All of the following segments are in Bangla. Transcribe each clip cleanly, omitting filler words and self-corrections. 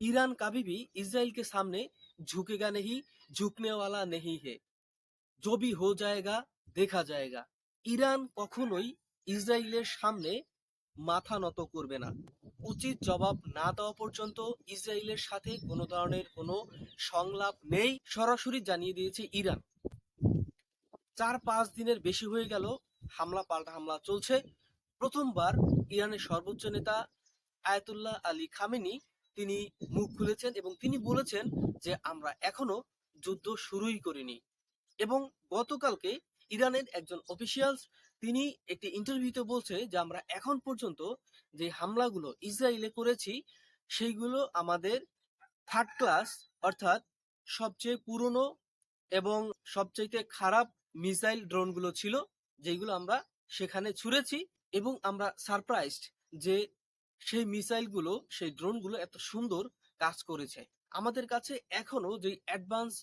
ईरान कभी भी इजराइल के सामने झुकेगा नहीं, झुकने वाला नहीं है। जो भी हो जाएगा দেখা जाएगा। ইরান কখনোই ইসরায়েলের সামনে মাথা নত করবে না। উচিত জবাব না দেওয়া পর্যন্ত ইসরায়েলের সাথে কোনো ধরনের কোনো সংলাপ নেই, সরাসরি জানিয়ে দিয়েছে ইরান। 4-5 দিনের বেশি হয়ে গেল হামলা পাল্টা হামলা চলছে। প্রথমবার ইরানের সর্বোচ্চ নেতা আয়াতুল্লাহ আলী খামেনি তিনি মুখ খুলেছেন এবং তিনি বলেছেন যে আমরা এখনো যুদ্ধ শুরুই করিনি। এবং গতকালকে ইরানের একজন অফিসিয়ালস তিনি একটি ইন্টারভিউতে বলছে যে আমরা এখন পর্যন্ত যে হামলাগুলো ইসরায়েলে করেছি সেইগুলো আমাদের থার্ড ক্লাস, অর্থাৎ সবচেয়ে পুরনো এবং সবচাইতে খারাপ মিসাইল ড্রোনগুলো ছিল, যেগুলো আমরা সেখানে ছুঁড়েছি। এবং আমরা সারপ্রাইজড যে সেই মিসাইলগুলো, সেই ড্রোনগুলো এত সুন্দর কাজ করেছে। আমাদের কাছে এখনো যে অ্যাডভান্স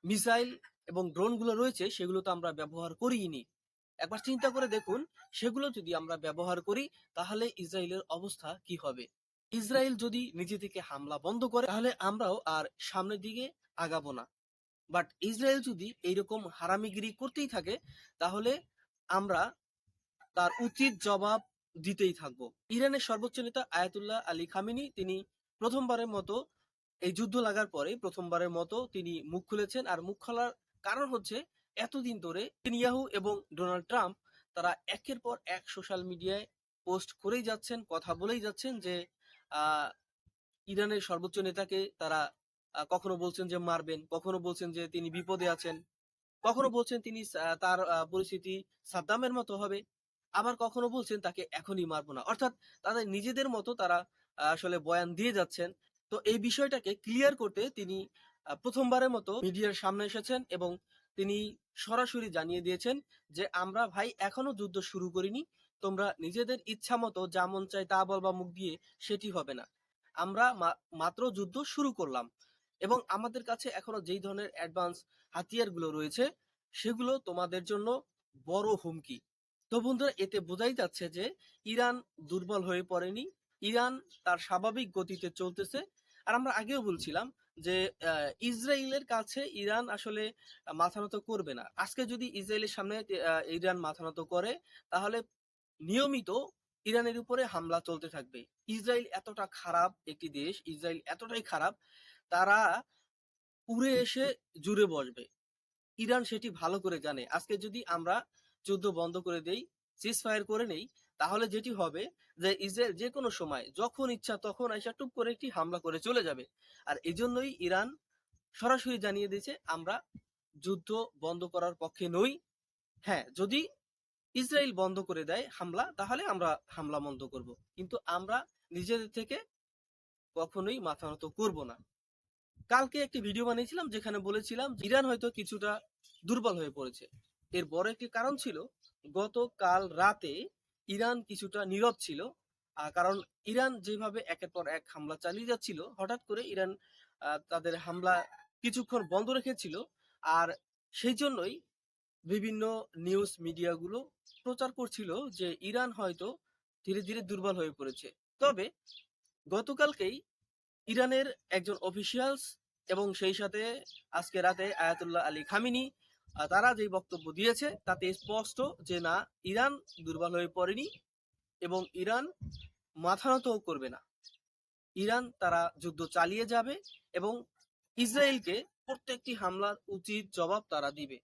মিসাইল এবং ড্রোনগুলো রয়েছে সেগুলো তো আমরা ব্যবহার করিনি। একবার চিন্তা করে দেখুন, সেগুলো যদি আমরা ব্যবহার করি তাহলে ইসরায়েলের অবস্থা কি হবে। ইসরায়েল যদি নিজে থেকে হামলা বন্ধ করে তাহলে আমরাও আর সামনের দিকে আগাবো না। বাট ইসরায়েল যদি এইরকম হারামিগিরি করতেই থাকে তাহলে আমরা তার উচিত জবাব দিতেই থাকবো। ইরানের সর্বোচ্চ নেতা আয়াতুল্লাহ আলী খামেনি তিনি প্রথমবারের মতো এই যুদ্ধ লাগার পরে প্রথমবারের মতো তিনি মুখ খুলেছেন। আর মুখ খোলার কারণ হচ্ছে এতদিন ধরে নেতানিয়াহু এবং ডোনাল্ড ট্রাম্প তারা একের পর এক সোশ্যাল মিডিয়ায় পোস্ট করেই যাচ্ছেন, কথা বলেই যাচ্ছেন যে আহ, ইরানের সর্বোচ্চ নেতাকে তারা কখনো বলছেন যে মারবেন, কখনো বলছেন যে তিনি বিপদে আছেন, কখনো বলছেন তিনি তার পরিস্থিতি সাদ্দামের মতো হবে, আবার কখনো বলছেন তাকে এখনই মারবো না। অর্থাৎ তাদের নিজেদের মতো তারা আসলে বয়ান দিয়ে যাচ্ছেন। তো এই বিষয়টাকে ক্লিয়ার করতে তিনি প্রথমবারের মতো মিডিয়ার সামনে এসেছেন এবং তিনি সরাসরি জানিয়ে দিয়েছেন যে আমরা ভাই এখনো যুদ্ধ শুরু করিনি, তোমরা নিজেদের ইচ্ছা মতো যা মন চায় তা বলবা মুখ দিয়ে, সেটি হবে না। আমরা মাত্র যুদ্ধ শুরু করলাম এবং আমাদের কাছে এখনো যেই ধরনের অ্যাডভান্স হাতিয়ারগুলো রয়েছে সেগুলো তোমাদের জন্য বড় হুমকি। তো বন্ধুরা, এতে বোঝাই যাচ্ছে যে ইরান দুর্বল হয়ে পড়েনি, ইরান তার স্বাভাবিক গতিতে চলতেছে। আর আমরা আগেও বলছিলাম যে ইসরায়েলের কাছে ইরান আসলে মাথা নত করবে না। আজকে যদি ইসরায়েলের সামনে ইরান মাথা নত করে তাহলে নিয়মিত ইরানের উপরে হামলা চলতে থাকবে। ইসরায়েল এতটা খারাপ একটি দেশ, ইসরায়েল এতটাই খারাপ, তারা উড়ে এসে জুড়ে বসবে। ইরান সেটি ভালো করে জানে। আজকে যদি আমরা যুদ্ধ বন্ধ করে দেই, সিজ ফায়ার করে নেই, তাহলে যেটি হবে যে ইসরায়েল যে কোনো সময় যখন ইচ্ছা তখন আইসা টুপ করে একটি হামলা করে চলে যাবে। আর এই জন্যই ইরান সরাসরি জানিয়ে দিয়েছে আমরা যুদ্ধ বন্ধ করার পক্ষে নই। হ্যাঁ, যদি ইসরায়েল বন্ধ করে দেয় হামলা তাহলে আমরা হামলা বন্ধ করব, কিন্তু আমরা নিজেদের থেকে কখনোই মাথা নত করব না। কালকে একটি ভিডিও বানিয়েছিলাম যেখানে বলেছিলাম ইরান হয়তো কিছুটা দুর্বল হয়ে পড়েছে। এর বড় একটি কারণ ছিল গতকাল রাতে ইরান কিছুটা নীরব ছিল। কারণ ইরান যেভাবে একের পর এক হামলা চালিয়ে যাচ্ছিল, হঠাৎ করে ইরান তাদের হামলা কিছুক্ষণ বন্ধ রেখেছিল। আর সেই জন্যই বিভিন্ন নিউজ মিডিয়াগুলো প্রচার করছিল যে ইরান হয়তো ধীরে ধীরে দুর্বল হয়ে পড়েছে। তবে গতকালকেই ইরানের একজন অফিসিয়ালস এবং সেই সাথে আজকে রাতে আয়াতুল্লাহ আলী খামেনি তারা যে বক্তব্য দিয়েছে তাতে স্পষ্ট যে না, ইরান দুর্বল হয়ে পড়েনি এবং ইরান মাথা নতও করবে না। ইরান তারা যুদ্ধ চালিয়ে যাবে এবং ইসরায়েলকে প্রত্যেকটি হামলার উচিত জবাব তারা দিবে।